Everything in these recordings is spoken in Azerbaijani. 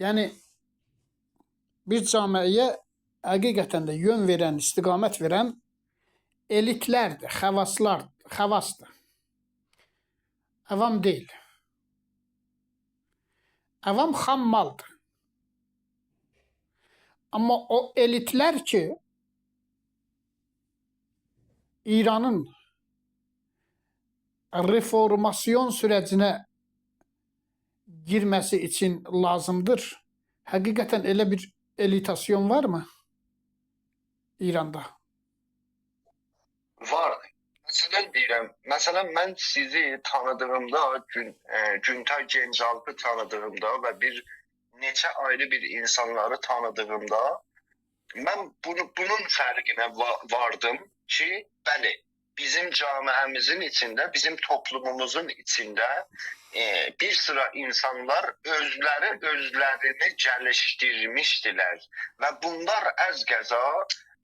Yəni bir camiyə həqiqətən də yön verən, istiqamət verən elitlərdir, xəvasdır. Avam deyil. Avam xam maldır. Amma o elitlər ki, İranın reformasyon sürəcinə girməsi üçün lazımdır. Həqiqətən elə bir elitasyon varmı İranda? Var. Məsələn mən sizi tanıdığımda, Güntay Gencalpı tanıdığımda və bir neçə ayrı bir insanları tanıdığımda mən bunun fərqinə vardım ki, bəli, bizim camiəmizin içində, bizim toplumumuzun içində bir sıra insanlar özlərini gəlişdirmişdilər və bunlar əz qəza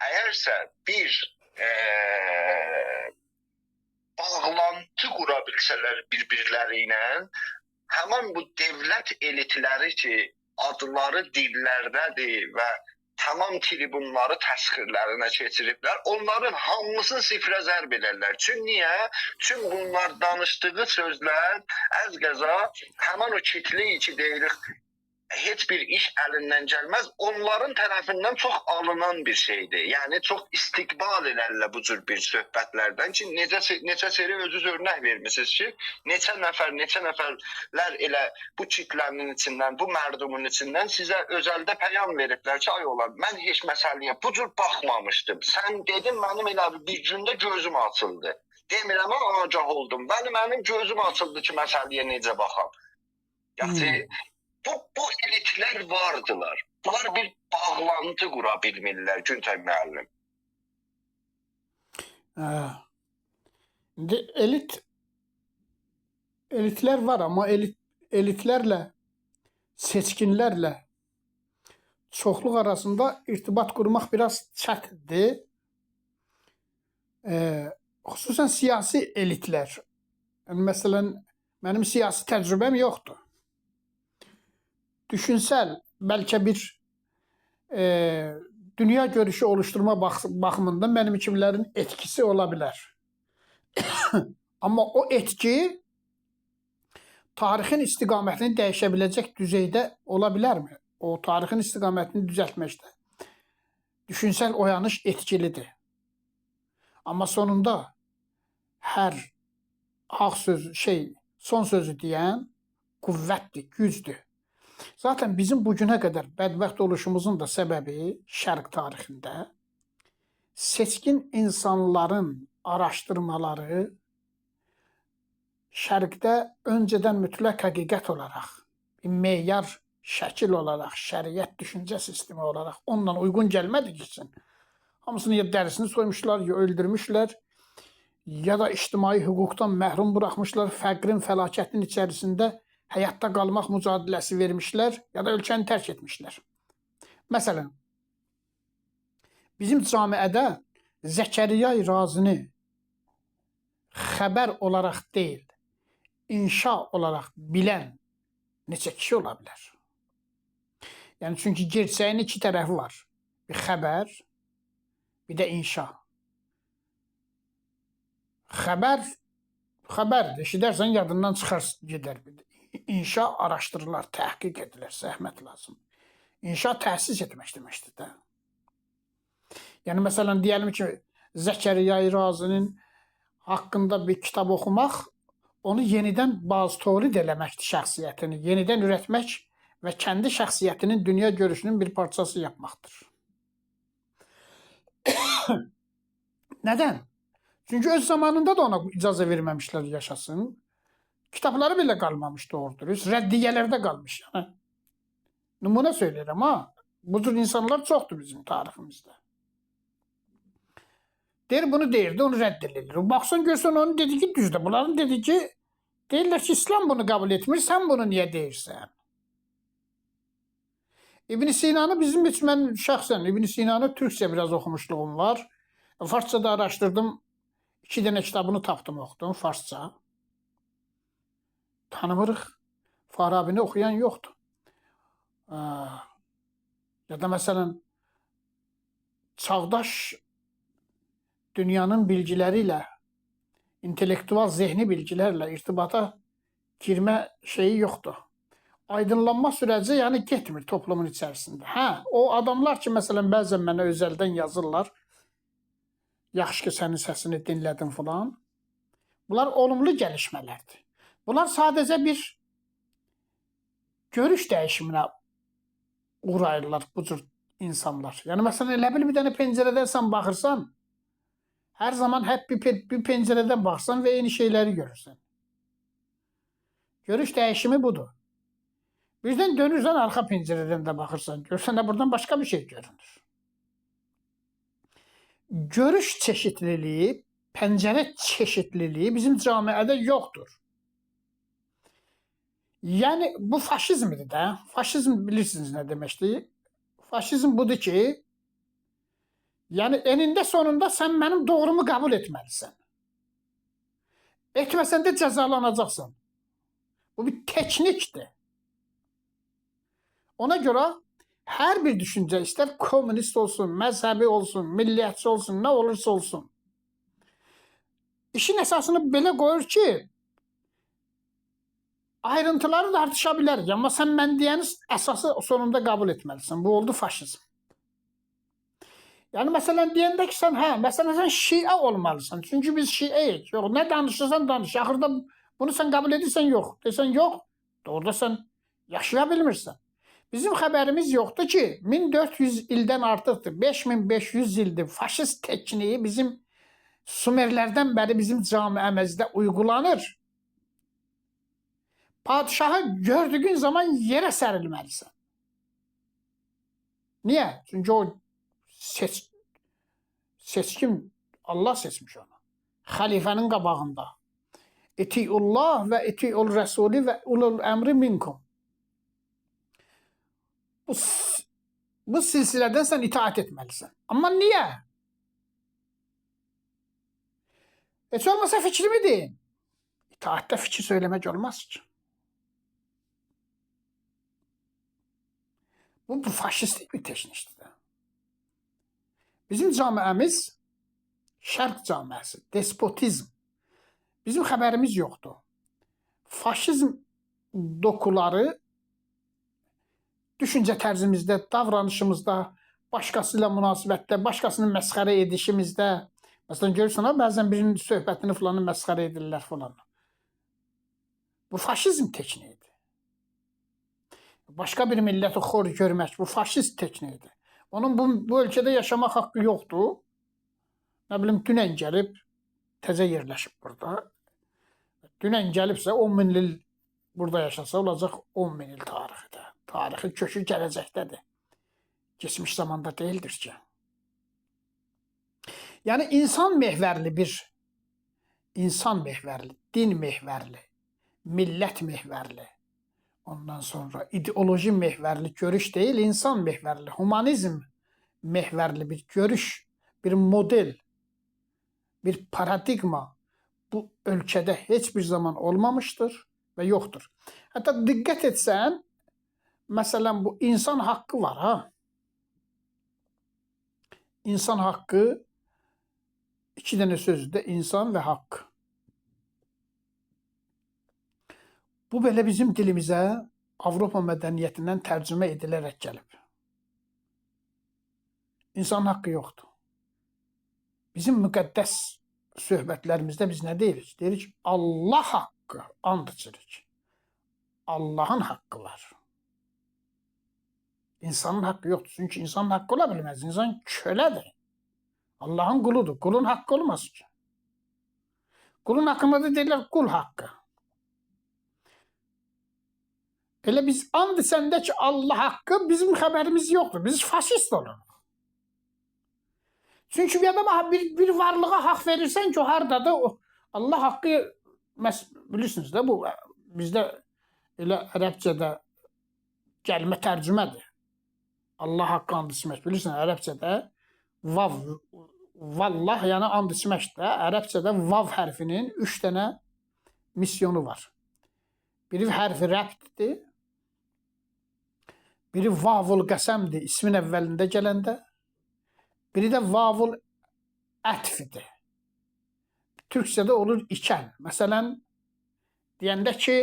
əgərsə bir bağlantı qura bilsələr bir-birləri ilə, həmin bu dövlət elitləri ki, adları dillərdədir və tamam tribunları təsxirlərinə keçiriblər, onların hamısını sifrə zərb elərlər. Çünki niyə? Çünki bunlar danışdığı sözlər əz qəza həmin o kitleyi ki deyirik, heç bir iş əlindən gəlməz, onların tərəfindən çox alınan bir şeydir. Yəni çox istiqbal elərlər bu cür bir söhbətlərdən ki, neçə seri özünüz örnək vermişsiniz ki, neçə nəfərlər elə bu kitlənin içindən, bu mərdumun içindən sizə özəldə pəyam veriblər ki, ay olar, mən heç məsələyə bu cür baxmamışdım. Sən dedin, mənim elə bir gündə gözüm açıldı. Demirəm, agah oldum. Mənim gözüm açıldı ki, məsələyə necə baxam. Yəni, bu elitlər vardılar. Bunlar bir bağlantı qura bilmirlər, Güntay müəllim. Elitlər var, amma elitlərlə, seçkinlərlə çoxluq arasında irtibat qurmaq biraz çətindir. Xüsusən siyasi elitlər. Yəni, məsələn, mənim siyasi təcrübəm yoxdur. Düşünsəl, bəlkə bir dünya görüşü oluşturma baxımından mənim kimlərin etkisi ola bilər. Amma o etki tarixin istiqamətini dəyişə biləcək düzeydə ola bilərmi? O tarixin istiqamətini düzəltməkdə düşünsəl oyanış etkilidir. Amma sonunda hər son sözü deyən qüvvətdir, gücdür. Zaten bizim bugüne kadar bədbəxt oluşumuzun da səbəbi şərq tarixində seçkin insanların araşdırmaları şərqdə öncədən mütləq həqiqət olaraq, meyar şəkil olaraq, şəriət düşüncə sistemi olaraq onunla uyğun gəlmədiyi üçün hamısını ya dərisini soymuşlar, ya öldürmüşlər, ya da ictimai hüquqdan məhrum buraxmışlar, fəqrin, fəlakətin içərisində həyatda qalmaq mücadiləsi vermişlər, ya da ölkəni tərk etmişlər. Məsələn, bizim camiədə Zəkəriya Razini xəbər olaraq deyil, inşa olaraq bilən neçə kişi ola bilər? Yəni, çünki gerçəyin iki tərəfi var. Bir xəbər, bir də inşa. Xəbərdir, eşidərsən yadından çıxar gedər. İnşa araşdırırlar, təhqiq edilir, zəhmət lazım. İnşa təhsis etmək deməkdir də. Yəni, məsələn, deyəlim ki, Zəkəriya Razinin haqqında bir kitab oxumaq, onu yenidən baztolid eləməkdir şəxsiyyətini, yenidən ürətmək və kəndi şəxsiyyətinin, dünya görüşünün bir parçası yapmaqdır. Nədən? Çünki öz zamanında da ona icazə verməmişlər yaşasın. Kitabları belə qalmamış doğrudur. Rəddiyələrdə qalmış. Yəni. Nümunə söyləyirəm, ha. Bu cür insanlar çoxdur bizim tariximizdə. Deyir, bunu deyirdi, onu rədd edilir. Baxsan, görsən, onun dediyi ki, düzdür. Bunların dediyi ki, deyirlər ki, İslam bunu qəbul etmir, sən bunu niyə deyirsən? İbn Sina'nı bizim heç mən şəxsən, İbn Sina'nı türkçə biraz oxumuşluğum var. Farsçada araşdırdım, 2 dənə kitabını tapdım, oxudum, farsça. Tanımırıq. Farabini oxuyan yoxdur. Ya da məsələn çağdaş dünyanın bilgileriyle, intellektual zihni bilgilerle irtibata girme şeyi yoktu. Aydınlanma süreci yani getmir toplumun içerisinde. Ha, o adamlar ki məsələn bəzən mənə özelden yazırlar. Yaxşı ki sənin səsini dinlədim falan. Bunlar olumlu gelişmelerdir. Bunlar sadece bir görüş değişimine uğrayırlar bu cür insanlar. Yani mesela elə bil bir dənə pəncərədən sən baxırsan, her zaman hep bir pencereden baksan ve yeni şeyleri görürsen. Görüş değişimi budur. Birden dönürsen arka pencereden de bakırsan, görsen de buradan başka bir şey görünür. Görüş çeşitliliği, pencere çeşitliliği bizim camiada yoktur. Yani bu faşizmdir de. Faşizm bilirsiniz ne demişti? Faşizm budur ki, yani eninde sonunda sen benim doğrumu kabul etmelisin. Etmesen de cezalanacaksın. Bu bir tekniktir. Ona göre her bir düşünce ister komünist olsun, mezhebi olsun, milliyetçi olsun, ne olursa olsun. İşin esasını belə qoyur ki, ayrıntıları tartışabilir. Ama sen ben diyeni esası sonunda kabul etmelisin. Bu oldu faşizm. Yani mesela deyəndə ki sen mesela sen Şia olmalısın. Çünkü biz Şiayıq. Yok ne danışırsan danış. Axırda bunu sen kabul edirsən yok. Desen yok. Doğruda sen yaşayabilmirsən. Bizim xəbərimiz yoktu ki 1400 ildən artıqdır. 5500 ildir faşist tekniği bizim Sumerlerden beri bizim camiamızda uygulanır. Padişahı gördüğün zaman yere sərilməlisən. Niye? Çünkü o seçkin Allah seçmiş onu. Halifenin qabağında. Etiullah ve etiul Resulü ve ulul emri minkum. Bu silsileden sen itaat etmelisin. Ama niye? Hiç olmasa fikrimi deyin. İtaatte fikir söylemek olmaz ki. Bu faşistlik bir teknikdir. Bizim camiemiz şərq camiası, despotizm. Bizim xəbərimiz yoxdur. Faşizm dokuları düşüncə tərzimizdə, davranışımızda, başqasıyla münasibətdə, başqasını məsxərə edişimizdə. Məsələn, görürsən, bəzən birinin söhbətini falanı məsxərə edirlər falan. Bu faşizm tekniğidir. Başka bir milleti xor görmək, bu faşist tekniğidir. Onun bu ölkədə yaşamaq haqqı yoxdur. Nə bilim, dünən gəlib, təzə yerləşib burada. Dünən gəlibsə 10 min il burada yaşasa olacaq 10 min il tarixidir. Tarixi kökü gələcəkdədir. Geçmiş zamanda değildir ki. Yani insan mehverli insan mehverli, din mehverli, millet mehverli, ondan sonra ideoloji mehverli görüş değil, insan mehverli, humanizm mehverli bir görüş, bir model, bir paradigma bu ölkədə heç bir zaman olmamıştır ve yoktur. Hatta dikkat etsen, mesela bu insan hakkı var ha. İnsan hakkı, iki tane sözde insan ve hak. Bu böyle bizim dilimize Avropa medeniyetinden tercüme edilerek gelip. İnsan hakkı yoktu. Bizim müqəddəs söhbətlərimizdə biz ne deyirik? Deyirik ki, Allah hakkı, and içirik. Allah'ın hakkı var. İnsanın hakkı yoktur. Çünkü insanın hakkı olabilmez. İnsan köledir. Allah'ın kuludur. Kulun hakkı olmaz ki. Kulun hakkında da derler kul hakkı. Elə biz and içəndə ki Allah hakkı bizim xəbərimiz yoktur. Biz faşist oluruq. Çünkü bir adama bir varlığa hak verirsen ki o hardadır. Allah hakkı bilirsiniz de bu bizde elə Ərəbcədə gəlmə tərcümədir. Allah haqqı and içmək. Bilirsən, Ərəbcədə vav, vallah yəni and içməkdə Ərəbcədə vav hərfinin 3 dənə misyonu var. Biri hərfi rəbtdir. Biri vavul qəsəmdir ismin əvvəlində gələndə. Biri də vavul ətfidir. Türkçədə olur ikən. Məsələn, deyəndə ki,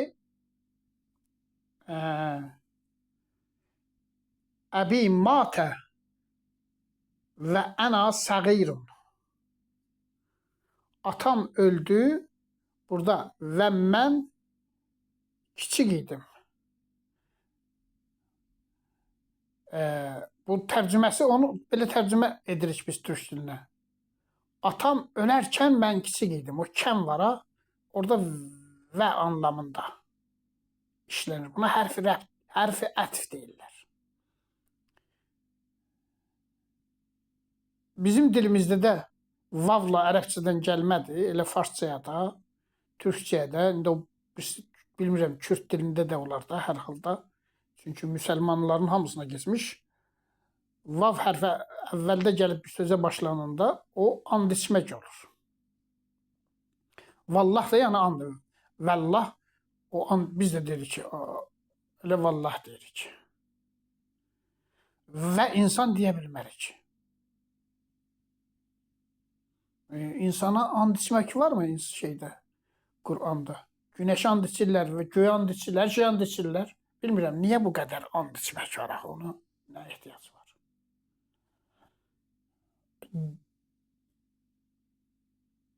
əbi matə və ənə səğirun. Atam öldü, burada və mən kiçik idim. Bu tərcüməsi onu belə tərcümə edirik biz türk dilinə. Atam ölərkən mən kiçik idim. O kəm var ha, orada və anlamında işlənir. Buna hərfi ətf deyirlər. Bizim dilimizdə də vavla ərəbcədən gəlmədi, elə farsçaya da, türkçəyə də, indi o bilmirəm, kürd dilində də olar da hər halda. Çünki müsəlmanların hamısına geçmiş. Vav hərfi əvvəldə gəlib bir sözə başlananda o and içmək olur. Vallah da yəni andır. Vallah, o an biz də deyirik ki, elə vallah deyirik. Və insan deyə bilmərik. İnsana and içmək var mı şeydə, Qur'anda? Günəş and içirlər və göy and içirlər, şey and içirlər. Bilmirəm, niyə bu qədər and içmək var, onu nə ehtiyac var?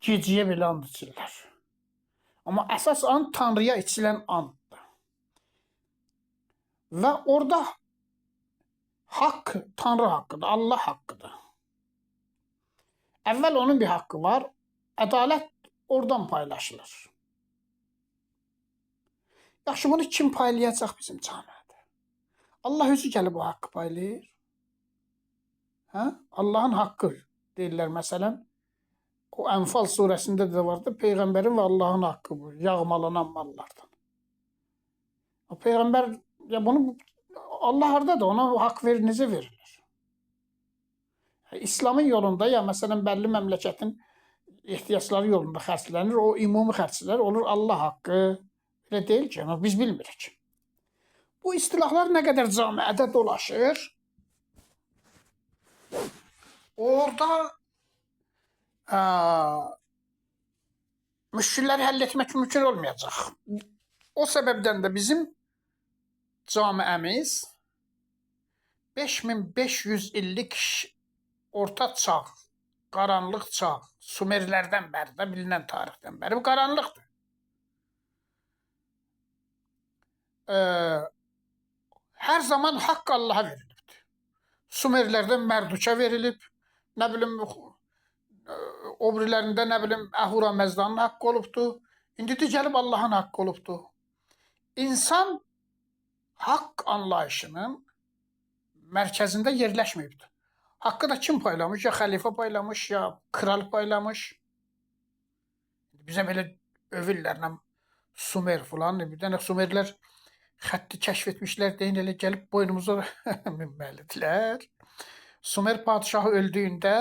Geciyə belə and içirlər. Amma əsas and Tanrıya içilən anddır. Və orada haqq Tanrı haqqıdır, Allah haqqıdır. Əvvəl onun bir haqqı var, ədalət oradan paylaşılır. Yaxşı, bunu kim paylayacaq bizim camiədə? Allah özü gəlib o haqqı paylayır. Hə? Allahın haqqı deyirlər məsələn. O Ənfal surəsində də vardı, Peyğəmbərin və Allahın haqqı bu, yağmalanan mallardan. O Peyğəmbər, ya bunu Allah hardadır, ona haqq necə verilir? İslamın yolunda, ya məsələn, bəlli məmləkətin ehtiyacları yolunda xərclənir, o ümumi xərclər olur Allah haqqı. Elə deyil ki, ama biz bilmirik. Bu istilahlar nə qədər camiədə dolaşır, orada müşkilləri həll etmək mümkün olmayacaq. O səbəbdən də bizim camiəmiz 5500 illik orta çağ, qaranlıq çağ, Sumerlərdən bəri də bilinən tarixdən bəri bu qaranlıqdır. Hər zaman haqq Allaha verilibdir. Sumerlərdən Mərduka verilib, nə bilim, o birilərində nə bilim Əhura Məzdanın haqqı olubdur. İndi də gəlib Allahın haqqı olubdur. İnsan haqq anlayışının mərkəzində yerləşməyibdir. Haqqı da kim paylamış? Ya xəlifə paylamış, ya kral paylamış. Bizə belə övüllərlə Sumer falan, bir dənə Sumerlər xətti kəşf etmişlər, deyin elə gəlib boynumuza minməlidirlər. Sumer padişahı öldüyündə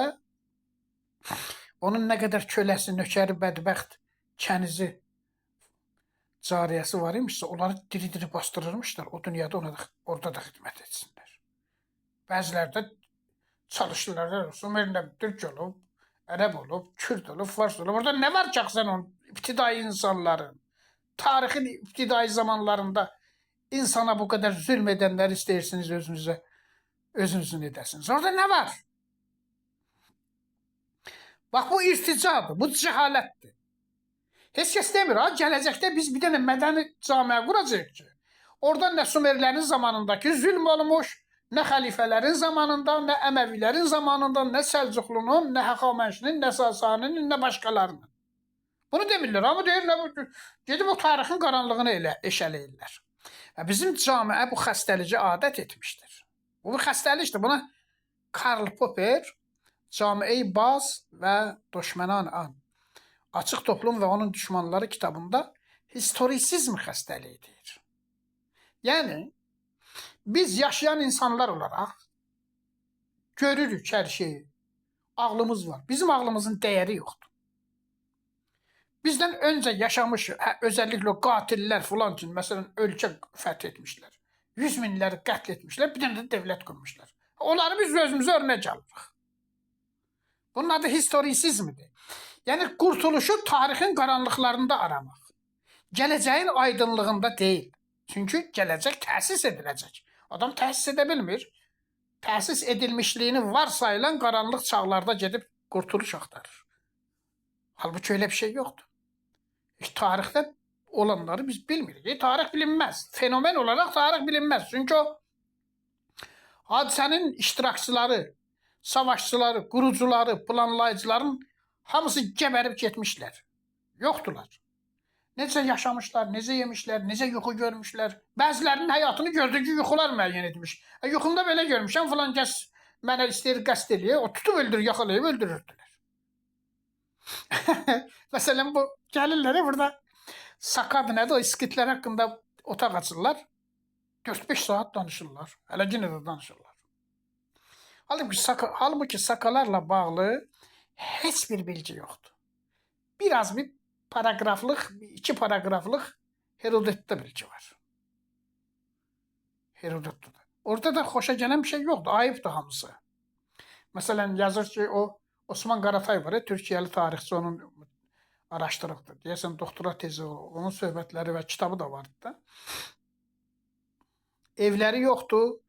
onun nə qədər köləsi, nökəri, bədbəxt, kənizi, cariyəsi var imişsə, onları diri-diri bastırırmışlar. O dünyada orada da xidmət etsinlər. Bəziləri də çalışırlar. Sumerlə türk olub, ərəb olub, kürd olub, fars olub. Orada nə var ki, sən onun ibtidai insanların, tarixin ibtidai zamanlarında insana bu qədər zülm edənləri istəyirsiniz özünüzün edəsiniz. Orada nə var? Bax, bu irticadır, bu cəhalətdir. Heç kəs demir, gələcəkdə biz bir dənə mədəni camiə quracaq ki, orada nə Sumerlərin zamanındakı zülm olmuş, nə xəlifələrin zamanında, nə Əməvilərin zamanında, nə Səlcuqlunun, nə Həxamənşinin, nə Sasaninin, nə başqalarının. Bunu demirlər, amma deyirlər, gedib o tarixin qaranlığını eşələyirlər. Bizim camiə bu xəstəlici adət etmişdir. Bu bir xəstəlikdir. Buna Karl Popper Camiə-i Baz və Düşmənan An, Açıq Toplum və onun düşmanları kitabında historisizm xəstəliyi deyir. Yəni, biz yaşayan insanlar olaraq görürük hər şeyi. Ağlımız var. Bizim ağlımızın dəyəri yoxdur. Bizdən öncə yaşamış, özəlliklə qatillər filan üçün, məsələn, ölkə fəth etmişlər. 100 minləri qətl etmişlər, bir dənə də dövlət qurmuşlar. Onları biz özümüzə örnək alırıq. Bunun adı historisizmdir. Yəni qurtuluşu tarixin qaranlıqlarında aramaq. Gələcəyin aydınlığında deyil. Çünki gələcək təsis ediləcək. Adam təsis edə bilmir. Təsis edilmişliyini varsayılan qaranlıq çağlarda gedib qurtuluş axtarır. Halbuki öyle bir şey yoxdur. Tarixdə olanları biz bilmirik. Tarix bilinməz. Fenomen olarak tarix bilinməz. Çünki o hadisənin iştirakçıları, savaşçıları, qurucuları, planlayıcıların hamısı gəbərib getmişlər. Yoxdular. Necə yaşamışlar, necə yemişlər, necə yuxu görmüşlər. Bəzilərinin həyatını gördüyü yuxular müəyyən etmiş. Yuxumda belə görmüşəm, falan kəs mənə istəyir qəsd eləyə, o tutub öldürür, yaxalayıb öldürürdülər. Məsələn, bu gəlirlər burada Sakab nədir, o iskitlər haqqında otaq açırlar. 4-5 saat danışırlar. Hələ yenə də danışırlar. Halbuki sakalarla bağlı heç bir bilgi yoxdur. Biraz bir paragraflıq, 2 paragraflıq Herodotda bilgi var. Herodotda da. Orada da xoşa gələn bir şey yoxdur. Ayıbdır hamısı. Məsələn, yazır ki, o Osman Qaratay var, Türkiyəli tarixçi, onun araşdırıbdır. Deyəsən, doktora tezi o. Onun söhbətləri və kitabı da vardı da. Evləri yoxdur.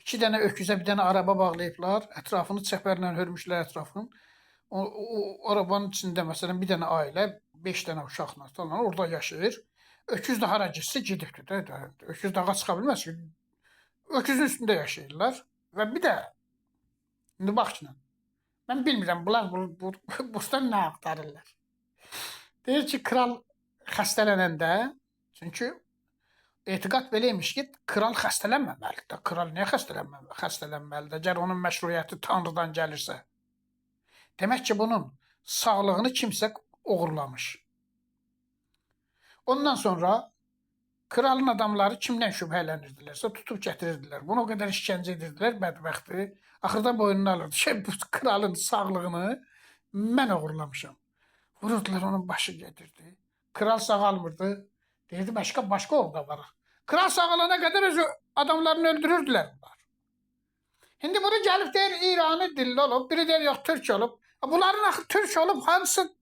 2 dənə öküzə bir dənə araba bağlayıblar. Ətrafını çəpərlə hörmüşlər ətrafını. O arabanın içində məsələn bir dənə ailə, 5 dənə uşaqla falan orada yaşayır. Öküz də hara gitsə gedibdir də. Öküz dağa çıxa bilməz ki. Öküzün üstündə yaşayırlar. Və bir də indi baxın. Mən bilmirəm bunlar burdan nə axtarırlar. Deyir ki, kral xəstələnəndə, çünki etiqad beləymiş ki, kral xəstələnməməlidir. Kral niyə xəstələnməlidir? Əgər onun məşruiyyəti Tanrıdan gəlirsə. Demək ki, bunun sağlığını kimsə uğurlamış. Ondan sonra kralın adamları kimdən şübhələnirdilərsə tutub gətirirdilər. Bunu o qədər işgəncə edirdilər, bədbəxti. Axırda boynunu alırdı. Bu kralın sağlığını mən uğurlamışam. Vururdular, onun başı gedirdi. Kral sağalmırdı. Deyirdi, başqa orada var. Kral sağalana qədər öz adamlarını öldürürdülər bunlar. Şimdi bunu gəlib deyir, İranı dilli olub, biri deyir, yox, Türk olub. Bunların axı Türk olub, hansı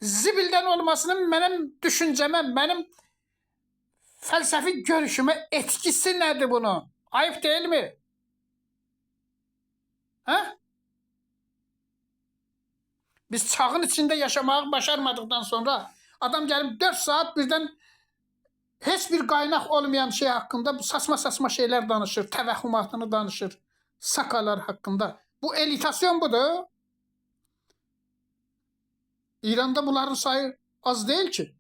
zibildən olmasının mənim düşüncəmə, mənim fəlsəfi görüşümə etkisi nədir bunun? Ayıp değil mi? Hə? Biz çağın içində yaşamağı başarmadıktan sonra adam gəlib 4 saat birdən heç bir qaynaq olmayan şey haqqında saçma şeylər danışır, təvəhhümatını danışır, sakalar haqqında. Bu elitasyon budur. İranda bunların sayı az değil ki.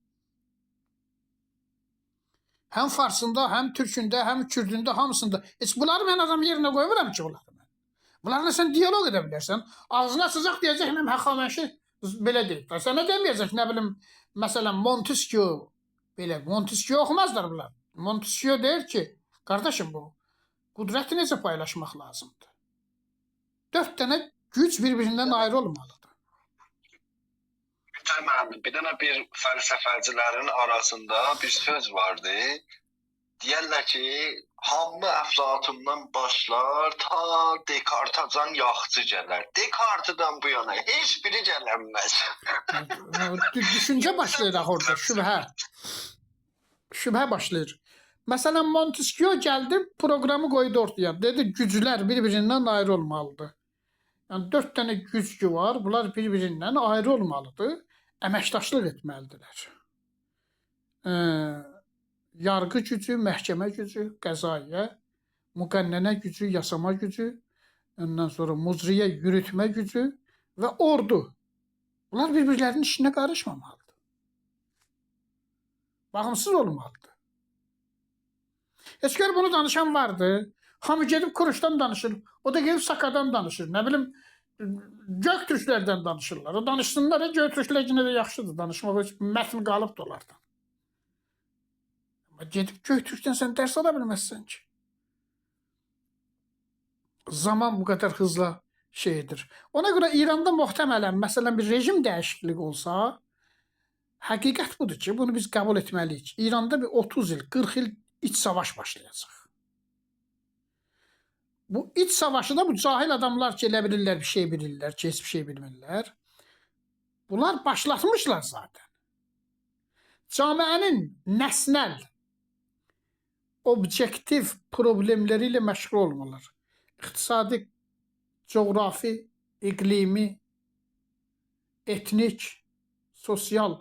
Hem Farsında, hem Türkündə, hem Kürdündə, hamısında. Heç bunları mən adam yerinə qoymuram ki bunları. Bunlarla sen diyalog edə bilərsən. Ağzına sıcaq deyəcək, mən Həxaməşi belə deyib. Sənə deməyəcək, nə bilim, məsələn, Montesquieu belə. Montesquieu oxumazlar bunlar. Montesquieu deyir ki, qardaşım bu, qudrəti necə paylaşmaq lazımdır? 4 dənə güc bir-birindən ayrı olmalıdır. Bir dənə bir fəlsəfəcilərin arasında bir söz vardı. Deyərlər ki, hamı Əflatundan başlar, ta Descartes-dan yaxçı gələr. Descartes-dan bu yana heç biri gələnməz. Düşüncə başlayır orada, şübhə. Şübhə başlayır. Məsələn, Montesquieu gəldi, proqramı qoydu ortaya. Dedi, güclər bir-birindən ayrı olmalıdır. Yəni, 4 dənə gücü var, bunlar bir-birindən ayrı olmalıdır. Əməkdaşlıq etməlidirlər. Yargı gücü, məhkəmə gücü, qəzayyə, müqənnənə gücü, yasama gücü, ondan sonra muzriyə yürütmə gücü və ordu. Bunlar bir-birlərinin işinə qarışmamalıdır. Bağımsız olmalıdır. Heç gör bunu danışan vardı. Hamı gedib Kuruşdan danışır. O da gedib Sakadan danışır. Nə bilim, Göktürklərdən danışırlar. O danışsınlar, Göktürklər yine də yaxşıdır. Danışmaq mətn qalıbdır onlardan. Gedib Göktürkdən sən dərs ala bilməzsən ki. Zaman bu qədər hızla şeydir. Ona görə İranda muhtemelen məsələn bir rejim dəyişikliyi olsa, həqiqət budur ki, bunu biz qəbul etməliyik. İranda bir 30 il, 40 il iç savaş başlayacaq. Bu iç savaşı da bu cahil adamlar ki elə bilirlər bir şey bilirlər, ki heç bir şey bilmirlər. Bunlar başlatmışlar zaten. Camiənin nəsnəl, objektiv problemləri ilə məşğul olmalar. İqtisadi, coğrafi, iqlimi, etnik, sosial,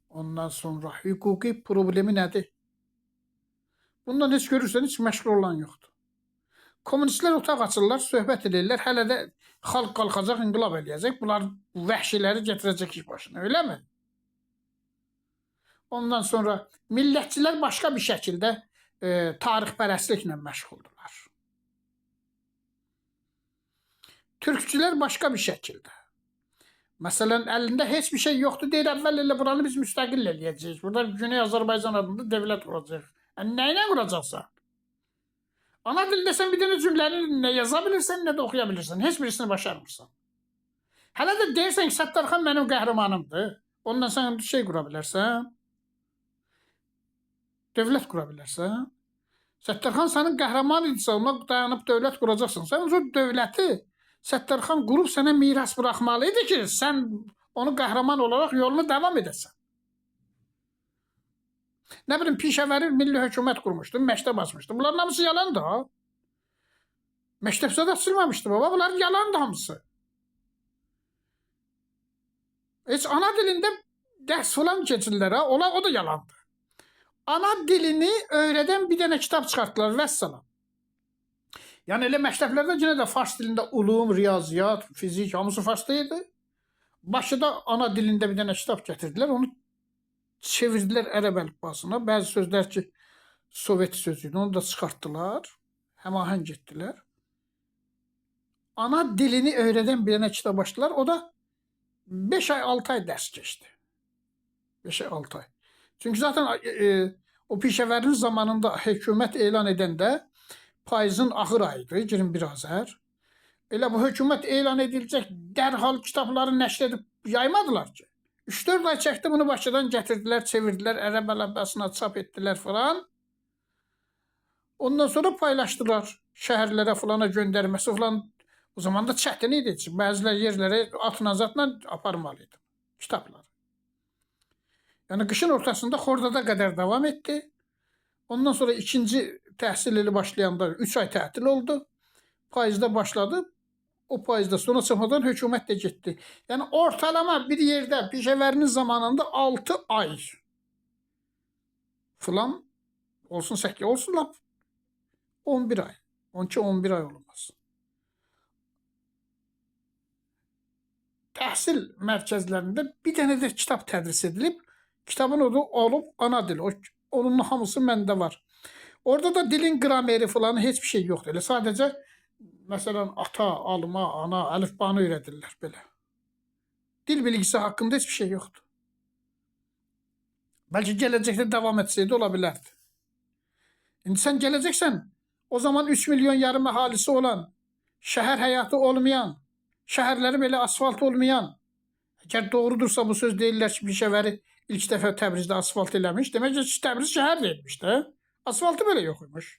ondan sonra hüquqi problemi nədir? Bundan heç görürsən, heç məşğul olan yoxdur. Komünistlər otaq açırlar, söhbət edirlər, hələ də xalq qalxacaq, inqilab eləyəcək, bunlar vəhşiləri gətirəcək iş başına, öyle mi? Ondan sonra millətçilər başqa bir şəkildə tarixpərəstliklə məşğuldurlar. Türkçülər başqa bir şəkildə. Məsələn, əlində heç bir şey yoxdur, deyir, əvvəl elə buranı biz müstəqil eləyəcəyik. Burada Güney Azərbaycan adında dövlət quracaq. Nə ilə quracaqsan? Ana dildə sən bir dənə cümləni nə yaza bilirsən, nə də oxuya bilirsən. Heç birisini başarmırsan. Hələ də deyirsən ki, Səttarxan mənim qəhrəmanımdır. Ondan sən şey qura bilərsən. Dövlət qura bilərsən. Səttarxan sənin qəhrəman idisə, ona dayanıb dövlət quracaqsan. Sən o dövləti Səttarxan qurub sənə miras buraxmalı idi ki, sən onu qəhrəman olaraq yolunu davam edəsən. Nə bilim, Pişəvəri milli hökumət qurmuşdu, məktəb açmışdı. Bunların hamısı yalandır ha. Məktəbsə də açılmamışdı baba, bunların yalandır hamısı. Heç ana dilində dərs falan keçirlər ha, o da yalandır. Ana dilini öyrədən bir dənə kitab çıxartdılar, vəssalam. Yəni elə məktəblərdə yenə də fars dilində ulum, riyaziyyat, fizik, hamısı farsda idi. Başında ana dilində bir dənə kitab gətirdilər, onu çevirdilər ərəb əlifbasına. Bəzi sözlər ki, Sovet sözüydü, onu da çıxartdılar, həmahəng etdilər. Ana dilini öyrədən bir dənə kitab açdılar, o da 5 ay, 6 ay dərs keçdi. 5 ay, 6 ay. Çünki zaten o Pişəvərin zamanında hökumət elan edəndə payızın axır ayıydı, 21 Azər. Elə bu hökumət elan ediləcək, dərhal kitabları nəşr edib yaymadılar ki. 3-4 ay çəkdi, bunu Bakıdan gətirdilər, çevirdilər, ərəb əlifbasına çap etdilər falan. Ondan sonra paylaşdılar şəhərlərə falana göndərməsi falan. O zaman da çətin idi. Bəzilər yerlərə atla zatla aparmalıydı kitabları. Yəni qışın ortasında Xordada qədər davam etdi. Ondan sonra ikinci təhsil ili başlayanda 3 ay tətil oldu. Payızda başladı. O payızda sonra çıxmadan hökumət də getdi. Yəni ortalama bir yerdə Pişəvərinin zamanında 6 ay falan olsun, 8 olsun lap 11 ay. 12-11 ay olmaz. Təhsil mərkəzlərində bir dənə də kitab tədris edilib, kitabın adı olub ana dil. Onun hamısı məndə var. Orada da dilin qrameri falan heç bir şey yoxdur. Elə sadəcə məsələn ata, alma, ana, əlifbanı öyrədirlər belə. Dil bilgisi haqqında heç bir şey yoxdur. Bəlkə gələcəkdə davam etsəydi ola bilərdi. İndi sən gələcəksən, o zaman 3 milyon yarım əhalisi olan, şəhər həyatı olmayan, şəhərləri belə asfalt olmayan, əgər doğrudursa bu söz deyirlər ki, Pişəvəri ilk dəfə Təbrizdə asfalt eləmiş, demək ki, Təbriz şəhər deyilmiş də. Asfaltı belə yox imiş.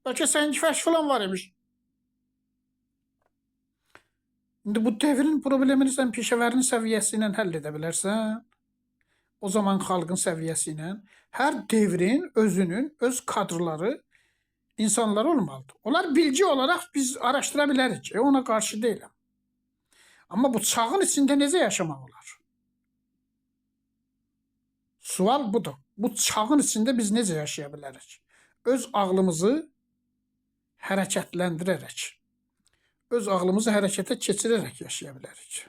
Bəlkə səngifəş falan var imiş. İndi bu devrin problemini sən Pişəvərin səviyyəsi ilə həll edə bilərsən. O zaman xalqın səviyyəsi ilə. Hər devrin özünün, öz kadrları, insanları olmalıdır. Onlar bilgi olaraq biz araşdıra bilərik. Ona qarşı deyiləm. Amma bu çağın içində necə yaşamaq olar? Sual budur. Bu çağın içində biz necə yaşaya bilərik? Öz ağlımızı hərəkətləndirərək, öz ağlımızı hərəkətə keçirərək yaşaya bilərik.